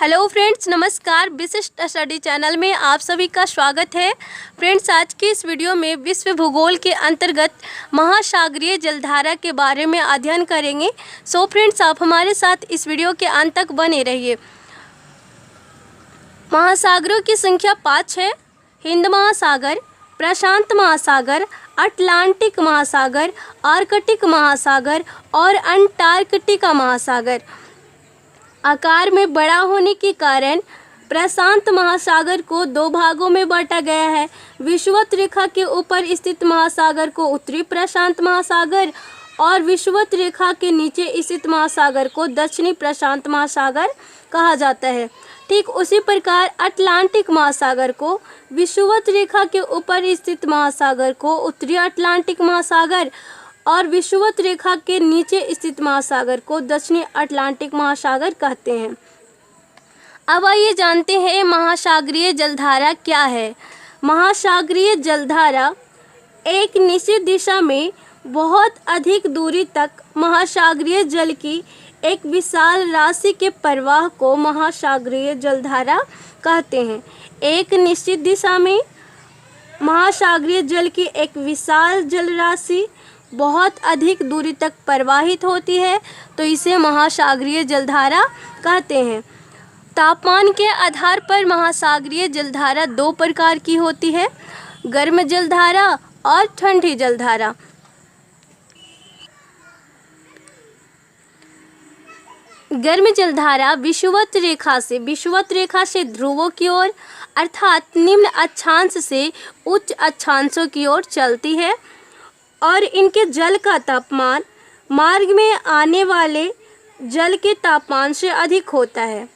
Hello friends, नमस्कार। विशिष्ट study channel में आप सभी का स्वागत है। फ्रेंड्स, आज की इस वीडियो में विश्व भूगोल के अंतर्गत महासागरीय जलधारा के बारे में अध्ययन करेंगे। सो फ्रेंड्स, आप हमारे साथ इस वीडियो के अंत तक बने रहिए। महासागरों की संख्या 5 है। हिंद महासागर, प्रशांत महासागर, अटलांटिक महासागर, आर्कटिक महासागर और अंटार्कटिका महासागर। आकार में बड़ा होने के कारण प्रशांत महासागर को 2 भागों में बांटा गया है। विषुवत रेखा के ऊपर स्थित महासागर को उत्तरी प्रशांत महासागर और विषुवत रेखा के नीचे स्थित महासागर को दक्षिणी प्रशांत महासागर कहा जाता है। ठीक उसी प्रकार अटलांटिक महासागर को विषुवत रेखा के ऊपर स्थित महासागर को उत्तरी अटलांटिक महासागर और विषुवत रेखा के नीचे स्थित महासागर को दक्षिणी अटलांटिक महासागर कहते हैं। अब आइए जानते हैं महासागरीय जलधारा क्या है। महासागरीय जलधारा एक निश्चित दिशा में बहुत अधिक दूरी तक महासागरीय जल की एक विशाल राशि के प्रवाह को महासागरीय जलधारा कहते हैं। एक निश्चित दिशा में महासागरीय जल की एक विशाल जल राशि बहुत अधिक दूरी तक प्रवाहित होती है तो इसे महासागरीय जलधारा कहते हैं। तापमान के आधार पर महासागरीय जलधारा 2 प्रकार की होती है, गर्म जलधारा और ठंडी जलधारा। गर्म जलधारा विषुवत रेखा से ध्रुवों की ओर अर्थात निम्न अक्षांश से उच्च अक्षांशों की ओर चलती है और इनके जल का तापमान मार्ग में आने वाले जल के तापमान से अधिक होता है।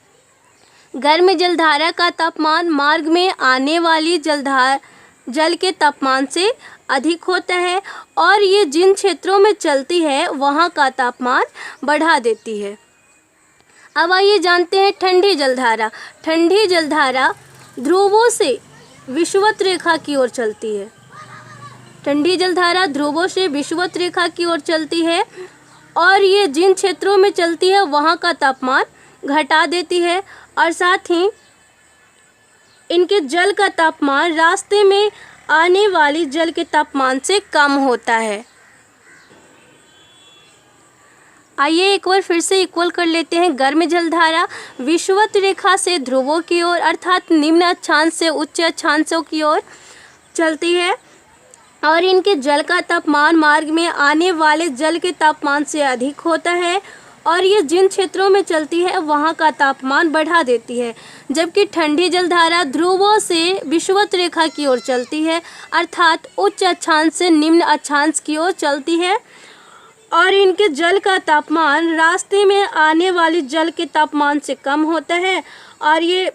गर्म जलधारा का तापमान मार्ग में आने वाली जल के तापमान से अधिक होता है और ये जिन क्षेत्रों में चलती है वहाँ का तापमान बढ़ा देती है। अब आइए जानते हैं ठंडी जलधारा। ठंडी जलधारा ध्रुवों से विषुवत रेखा की ओर चलती है। ठंडी जलधारा ध्रुवों से विषुवत रेखा की ओर चलती है और ये जिन क्षेत्रों में चलती है वहाँ का तापमान घटा देती है और साथ ही इनके जल का तापमान रास्ते में आने वाली जल के तापमान से कम होता है। आइए एक बार फिर से इक्वल कर लेते हैं। गर्म जलधारा विषुवत रेखा से ध्रुवों की ओर अर्थात निम्न अक्षांश से उच्च अक्षांशों की ओर चलती है और इनके जल का तापमान मार्ग में आने वाले जल के तापमान से अधिक होता है और ये जिन क्षेत्रों में चलती है वहाँ का तापमान बढ़ा देती है। जबकि ठंडी जलधारा ध्रुवों से विषुवत रेखा की ओर चलती है अर्थात उच्च अक्षांश से निम्न अक्षांश की ओर चलती है और इनके जल का तापमान रास्ते में आने वाली जल के तापमान से कम होता है और ये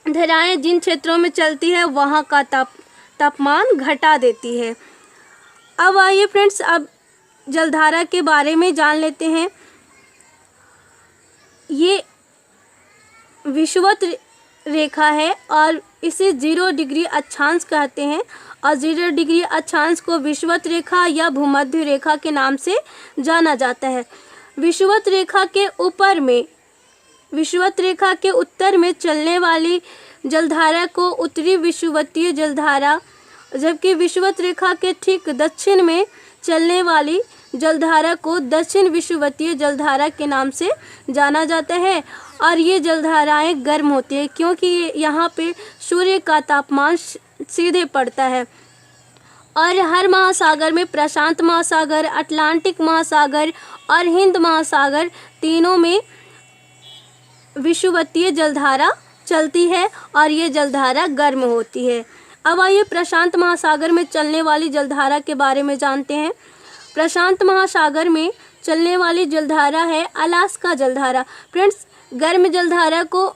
धाराएं जिन क्षेत्रों में चलती है वहाँ का तापमान घटा देती है। अब आइए फ्रेंड्स, अब जलधारा के बारे में जान लेते हैं। ये विषुवत रेखा है और इसे 0 डिग्री अक्षांश कहते हैं और 0 डिग्री अक्षांश को विषुवत रेखा या भूमध्य रेखा के नाम से जाना जाता है। विषुवत रेखा के उत्तर में चलने वाली जलधारा को उत्तरी विषुवतीय जलधारा, जबकि विषुवत रेखा के ठीक दक्षिण में चलने वाली जलधारा को दक्षिण विषुवतीय जलधारा के नाम से जाना जाता है। और ये जलधाराएं गर्म होती है क्योंकि यहाँ पे सूर्य का तापमान सीधे पड़ता है। और हर महासागर में प्रशांत महासागर, अटलांटिक महासागर और हिंद महासागर तीनों में विषुवतीय जलधारा चलती है और ये जलधारा गर्म होती है। अब आइए प्रशांत महासागर में चलने वाली जलधारा के बारे में जानते हैं। प्रशांत महासागर में चलने वाली जलधारा है अलास्का जलधारा। फ्रेंड्स, गर्म जलधारा को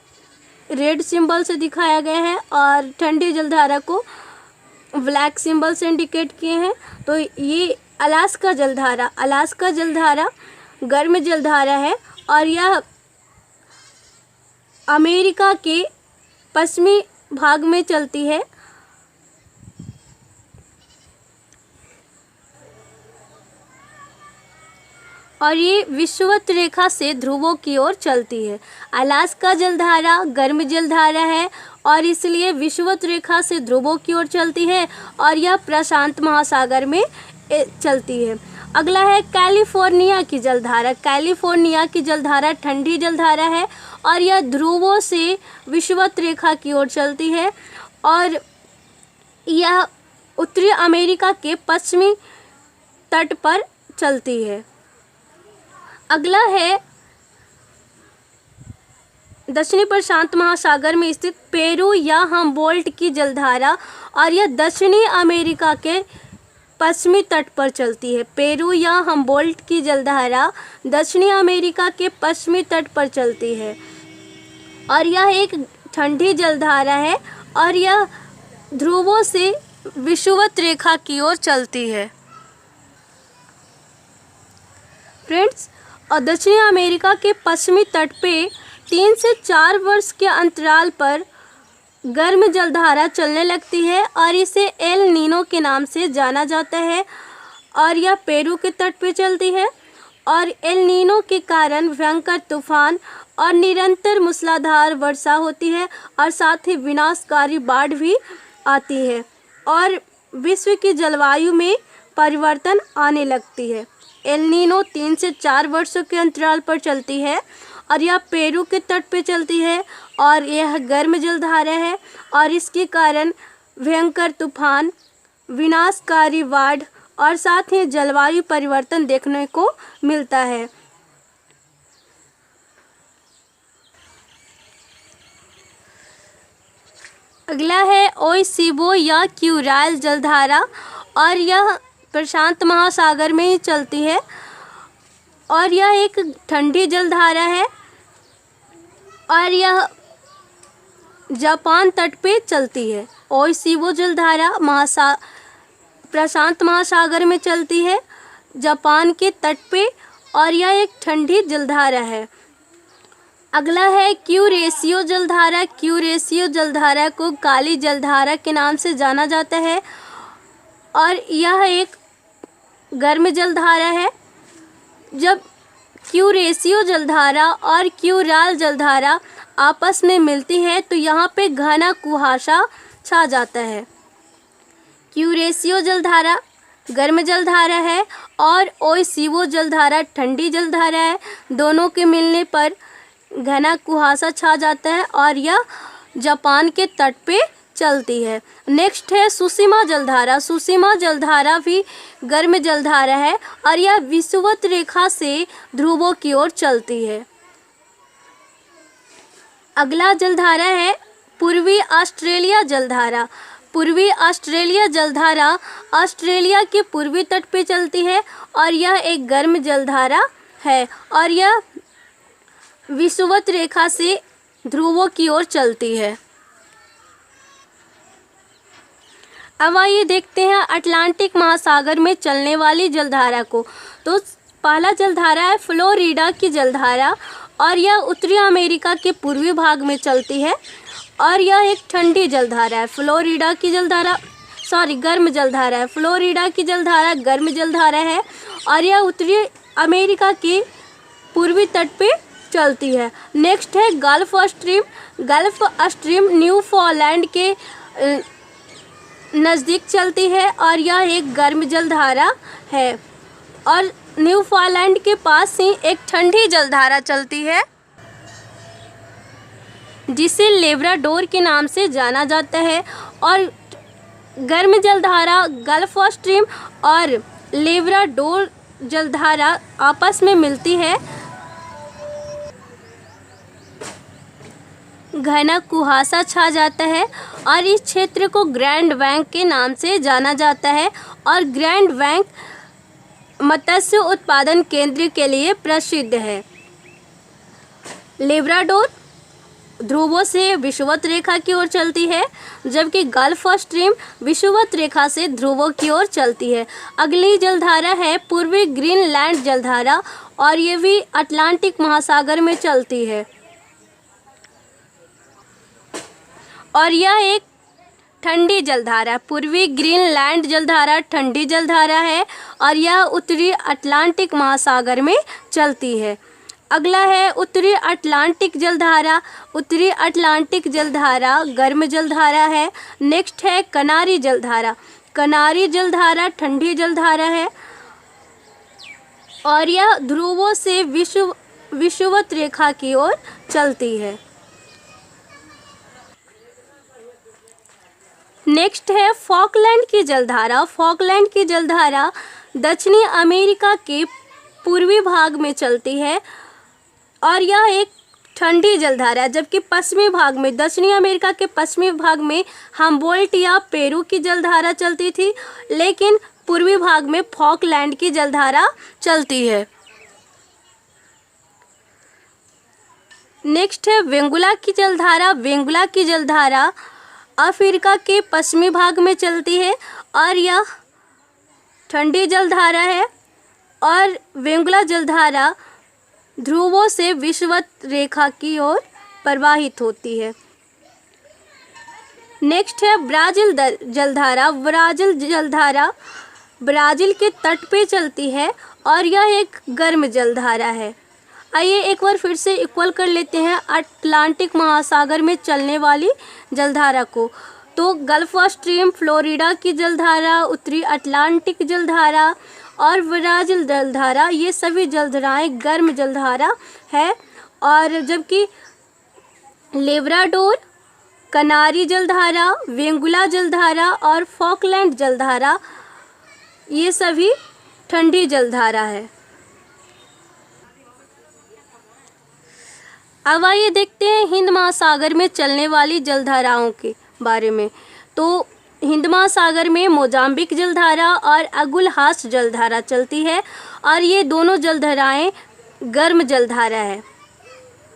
रेड सिंबल से दिखाया गया है और ठंडी जलधारा को ब्लैक सिंबल से इंडिकेट किए हैं। तो ये अलास्का जलधारा गर्म जलधारा है और यह अमेरिका के पश्चिमी भाग में चलती है और ये विषुवत रेखा से ध्रुवों की ओर चलती है। अलास्का जलधारा गर्म जलधारा है और इसलिए विषुवत रेखा से ध्रुवों की ओर चलती है और यह प्रशांत महासागर में चलती है। अगला है कैलिफोर्निया की जलधारा। कैलिफोर्निया की जलधारा ठंडी जलधारा है और यह ध्रुवों से विषुवत रेखा की ओर चलती है और यह उत्तरी अमेरिका के पश्चिमी तट पर चलती है। अगला है दक्षिणी प्रशांत महासागर में स्थित पेरू या हम्बोल्ट की जलधारा और यह दक्षिणी अमेरिका के पश्चिमी तट पर चलती है। पेरू या हम्बोल्ट की जलधारा दक्षिणी अमेरिका के पश्चिमी तट पर चलती है और यह एक ठंडी जलधारा है और यह ध्रुवों से विषुवत रेखा की ओर चलती है। फ्रेंड्स, और दक्षिणी अमेरिका के पश्चिमी तट पे 3 से 4 वर्ष के अंतराल पर गर्म जलधारा चलने लगती है और इसे एल नीनो के नाम से जाना जाता है और यह पेरू के तट पे चलती है और एल नीनो के कारण भयंकर तूफान और निरंतर मूसलाधार वर्षा होती है और साथ ही विनाशकारी बाढ़ भी आती है और विश्व की जलवायु में परिवर्तन आने लगती है। एल नीनो 3 से 4 वर्षों के अंतराल पर चलती है और यह पेरू के तट पे चलती है और यह गर्म जलधारा है और इसके कारण भयंकर तूफान, विनाशकारी बाढ़ और साथ ही जलवायु परिवर्तन देखने को मिलता है। अगला है ओइसिबो या क्यूराल जलधारा और यह प्रशांत महासागर में ही चलती है और यह एक ठंडी जलधारा है और यह जापान तट पे चलती है। ओइसिबो जलधारा प्रशांत महासागर में चलती है जापान के तट पे और यह एक ठंडी जलधारा है। अगला है क्यूरेशियो जलधारा। क्यूरेशियो जलधारा को काली जलधारा के नाम से जाना जाता है और यह एक गर्म जलधारा है। जब क्यूरेशियो जलधारा और क्यूराल जलधारा आपस में मिलती है तो यहाँ पे घना कुहासा छा जाता है। क्यूरेशियो जलधारा गर्म जलधारा है और ओइसिबो जलधारा ठंडी जलधारा है। दोनों के मिलने पर घना कुहासा छा जाता है और यह जापान के तट पे चलती है। नेक्स्ट है सुसीमा जलधारा। सुसीमा जलधारा भी गर्म जलधारा है और यह विषुवत रेखा से ध्रुवों की ओर चलती है। अगला जलधारा है पूर्वी ऑस्ट्रेलिया जलधारा। पूर्वी ऑस्ट्रेलिया जलधारा ऑस्ट्रेलिया के पूर्वी तट पे चलती है और यह एक गर्म जलधारा है और यह विषुवत रेखा से ध्रुवों की ओर चलती है। अब आइए देखते हैं अटलांटिक महासागर में चलने वाली जलधारा को। तो पहला जलधारा है फ्लोरिडा की जलधारा और यह उत्तरी अमेरिका के पूर्वी भाग में चलती है और यह एक ठंडी जलधारा है। फ्लोरिडा की जलधारा गर्म जलधारा है। फ्लोरिडा की जलधारा गर्म जलधारा है और यह उत्तरी अमेरिका के पूर्वी तट पे चलती है। नेक्स्ट है gulf stream. Gulf stream Newfoundland के नज़दीक चलती है और यह एक गर्म जलधारा है और न्यूफाउंडलैंड के पास ही एक ठंडी जलधारा चलती है जिसे लेब्राडोर के नाम से जाना जाता है और गर्म जलधारा गल्फ स्ट्रीम और लेब्राडोर जलधारा आपस में मिलती है। घना कुहासा छा जाता है और इस क्षेत्र को ग्रैंड बैंक के नाम से जाना जाता है और ग्रैंड बैंक मत्स्य उत्पादन केंद्र के लिए प्रसिद्ध है। लेब्राडोर ध्रुवों से विषुवत रेखा की ओर चलती है जबकि गल्फ स्ट्रीम विषुवत रेखा से ध्रुवों की ओर चलती है। अगली जलधारा है पूर्वी ग्रीनलैंड जलधारा और ये भी अटलांटिक महासागर में चलती है और यह एक ठंडी जलधारा। पूर्वी ग्रीनलैंड जलधारा ठंडी जलधारा है और यह उत्तरी अटलांटिक महासागर में चलती है। अगला है उत्तरी अटलांटिक जलधारा। उत्तरी अटलांटिक जलधारा गर्म जलधारा है। नेक्स्ट है कनारी जलधारा। कनारी जलधारा ठंडी जलधारा है और यह ध्रुवों से विषुवत रेखा की ओर चलती है। नेक्स्ट है फॉकलैंड की जलधारा। फॉकलैंड की जलधारा दक्षिणी अमेरिका के पूर्वी भाग में चलती है और यह एक ठंडी जलधारा है, जबकि पश्चिमी भाग में, दक्षिणी अमेरिका के पश्चिमी भाग में हम्बोल्ट या पेरू की जलधारा चलती थी, लेकिन पूर्वी भाग में फॉकलैंड की जलधारा चलती है। नेक्स्ट है वेंगुला की जलधारा। वेंगुला की जलधारा अफ्रीका के पश्चिमी भाग में चलती है और यह ठंडी जलधारा है और वेंगुला जलधारा ध्रुवों से विषुवत रेखा की ओर प्रवाहित होती है। नेक्स्ट है ब्राज़ील जलधारा। ब्राज़ील जलधारा ब्राज़ील के तट पे चलती है और यह एक गर्म जलधारा है। आइए एक बार फिर से इक्वल कर लेते हैं अटलांटिक महासागर में चलने वाली जलधारा को। तो गल्फ स्ट्रीम, फ्लोरिडा की जलधारा, उत्तरी अटलांटिक जलधारा और ब्राज़ील जलधारा, ये सभी जलधाराएं गर्म जलधारा है। और जबकि लेब्राडोर, कनारी जलधारा, वेंगुला जलधारा और फॉकलैंड जलधारा, ये सभी ठंडी जलधारा है। अब आइए देखते हैं हिंद महासागर में चलने वाली जलधाराओं के बारे में। तो हिंद महासागर में मोजाम्बिक जलधारा और अगुलहास जलधारा चलती है और ये दोनों जलधाराएं गर्म जलधारा है।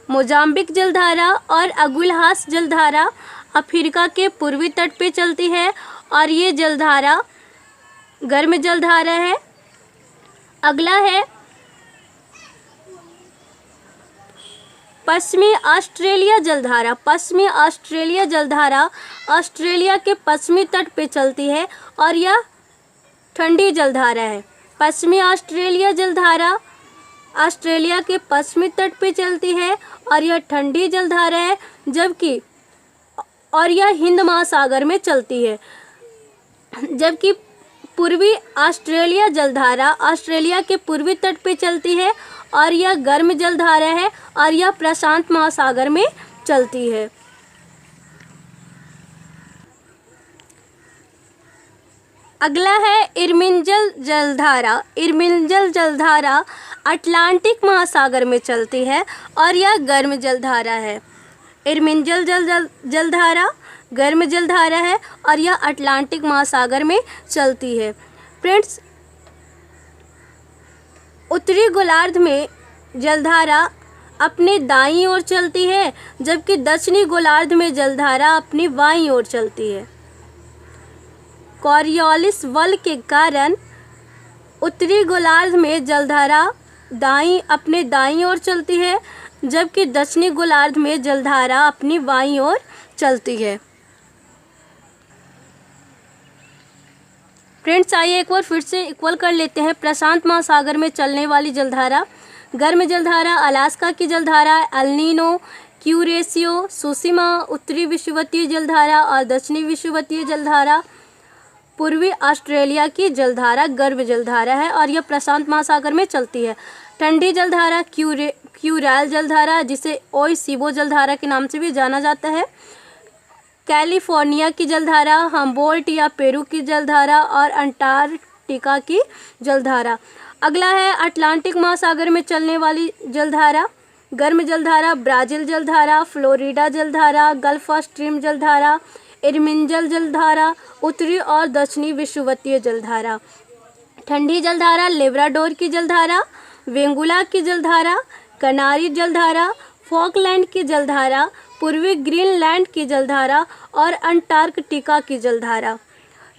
मोजाम्बिक जलधारा और अगुलहास जलधारा अफ्रीका के पूर्वी तट पे चलती है और ये जलधारा गर्म जलधारा है। अगला है पश्चिमी ऑस्ट्रेलिया जलधारा। पश्चिमी ऑस्ट्रेलिया जलधारा ऑस्ट्रेलिया के पश्चिमी तट पे चलती है और यह ठंडी जलधारा है। पश्चिमी ऑस्ट्रेलिया जलधारा ऑस्ट्रेलिया के पश्चिमी तट पे चलती है और यह ठंडी जलधारा है, जबकि और यह हिंद महासागर में चलती है। जबकि पूर्वी ऑस्ट्रेलिया जलधारा ऑस्ट्रेलिया के पूर्वी तट पे चलती है और यह गर्म जलधारा है और यह प्रशांत महासागर में चलती है। अगला है इरमिंजल जलधारा। इरमिंजल जलधारा अटलांटिक महासागर में चलती है और यह गर्म जलधारा है। इरमिंजल जलधारा गर्म जलधारा है और यह अटलांटिक महासागर में चलती है। फ्रेंड्स, उत्तरी गोलार्ध में जलधारा अपने दाईं ओर चलती है, जबकि दक्षिणी गोलार्ध में जलधारा अपनी बाईं ओर चलती है। कॉरियोलिस बल के कारण उत्तरी गोलार्ध में जलधारा अपने दाईं ओर चलती है, जबकि दक्षिणी गोलार्ध में जलधारा अपनी बाईं ओर चलती है। फ्रेंड्स, आइए एक बार फिर से इक्वल कर लेते हैं प्रशांत महासागर में चलने वाली जलधारा। गर्म जलधारा अलास्का की जलधारा, एल नीनो, क्यूरेसियो, सुसीमा, उत्तरी विषुवतीय जलधारा और दक्षिणी विषुवतीय जलधारा। पूर्वी ऑस्ट्रेलिया की जलधारा गर्म जलधारा है और यह प्रशांत महासागर में चलती है। ठंडी जलधारा क्यूरेल जलधारा, जिसे ओइसिबो जलधारा के नाम से भी जाना जाता है। कैलिफोर्निया की जलधारा, हम्बोल्ट या पेरू की जलधारा और अंटार्कटिका की जलधारा। अगला है अटलांटिक महासागर में चलने वाली जलधारा। गर्म जलधारा ब्राज़ील जलधारा, फ्लोरिडा जलधारा, गल्फ स्ट्रीम जलधारा, इरमिंजल जलधारा, उत्तरी और दक्षिणी विषुवतीय जलधारा। ठंडी जलधारा लेब्राडोर की जलधारा, वेंगुला की जलधारा, कनारी जलधारा, फॉकलैंड की जलधारा, पूर्वी ग्रीनलैंड की जलधारा और अंटार्कटिका की जलधारा।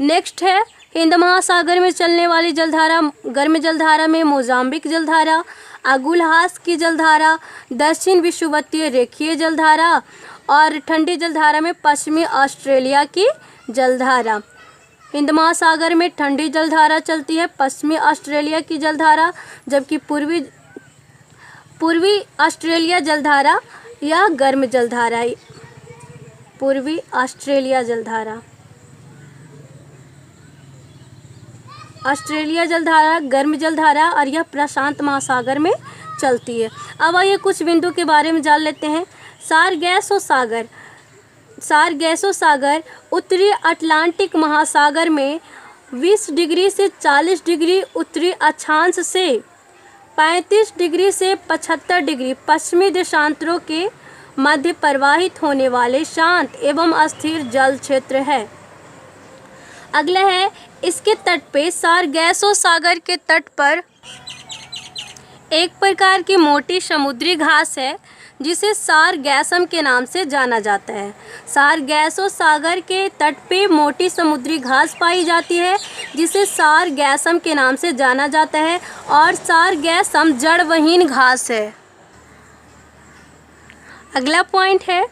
नेक्स्ट है हिंद महासागर में चलने वाली जलधारा। गर्म जलधारा में मोजाम्बिक जलधारा, अगुलहास की जलधारा, दक्षिण विषुवतीय रेखीय जलधारा और ठंडी जलधारा में पश्चिमी ऑस्ट्रेलिया की जलधारा। हिंद महासागर में ठंडी जलधारा चलती है, पश्चिमी ऑस्ट्रेलिया की जलधारा, जबकि पूर्वी ऑस्ट्रेलिया जलधारा या गर्म जलधारा। पूर्वी ऑस्ट्रेलिया जलधारा, ऑस्ट्रेलिया जलधारा गर्म जलधारा और यह प्रशांत महासागर में चलती है। अब आइए कुछ बिंदु के बारे में जान लेते हैं। सारगैसो सागर, सारगैसो सागर उत्तरी अटलांटिक महासागर में 20 डिग्री से 40 डिग्री उत्तरी अक्षांश से 35 डिग्री से 75 डिग्री पश्चिमी देशांतरों के मध्य प्रवाहित होने वाले शांत एवं अस्थिर जल क्षेत्र है। अगला है, इसके तट पे सारगैसो सागर के तट पर एक प्रकार की मोटी समुद्री घास है जिसे सारगैसम के नाम से जाना जाता है। सारगैसो सागर के तट पे मोटी समुद्री घास पाई जाती है जिसे सारगैसम के नाम से जाना जाता है और सारगैसम जड़विहीन घास है। अगला पॉइंट है,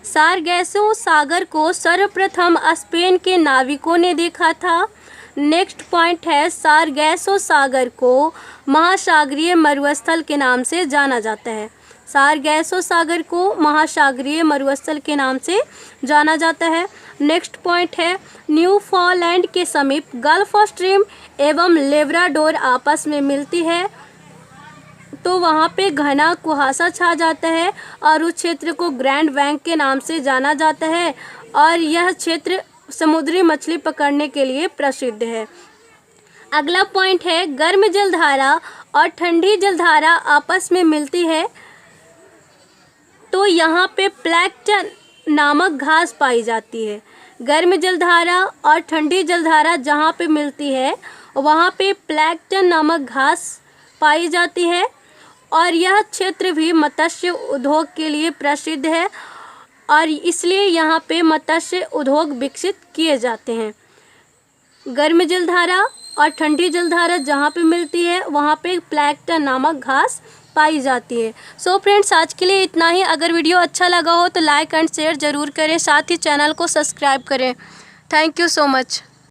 सारगैसो सागर को सर्वप्रथम स्पेन के नाविकों ने देखा था। नेक्स्ट पॉइंट है, सारगैसो सागर को महासागरीय मरुस्थल के नाम से जाना जाता है। सारगैसो सागर को महासागरीय मरुस्थल के नाम से जाना जाता है। नेक्स्ट पॉइंट है, न्यूफाउंडलैंड के समीप गल्फ स्ट्रीम एवं लेब्राडोर आपस में मिलती है तो वहाँ पे घना कुहासा छा जाता है और उस क्षेत्र को ग्रैंड बैंक के नाम से जाना जाता है और यह क्षेत्र समुद्री मछली पकड़ने के लिए प्रसिद्ध है। अगला पॉइंट है, गर्म जलधारा और ठंडी जलधारा आपस में मिलती है तो यहाँ पे प्लैंकटन नामक घास पाई जाती है। गर्म जलधारा और ठंडी जलधारा जहाँ पे मिलती है वहाँ पे प्लैंकटन नामक घास पाई जाती है और यह क्षेत्र भी मत्स्य उद्योग के लिए प्रसिद्ध है और इसलिए यहाँ पे मत्स्य उद्योग विकसित किए जाते हैं। गर्म जलधारा और ठंडी जलधारा जहाँ पे मिलती है वहाँ पे प्लैंकटन नामक घास पाई जाती है। सो फ्रेंड्स, आज के लिए इतना ही। अगर वीडियो अच्छा लगा हो तो लाइक एंड शेयर ज़रूर करें, साथ ही चैनल को सब्सक्राइब करें। Thank you so much.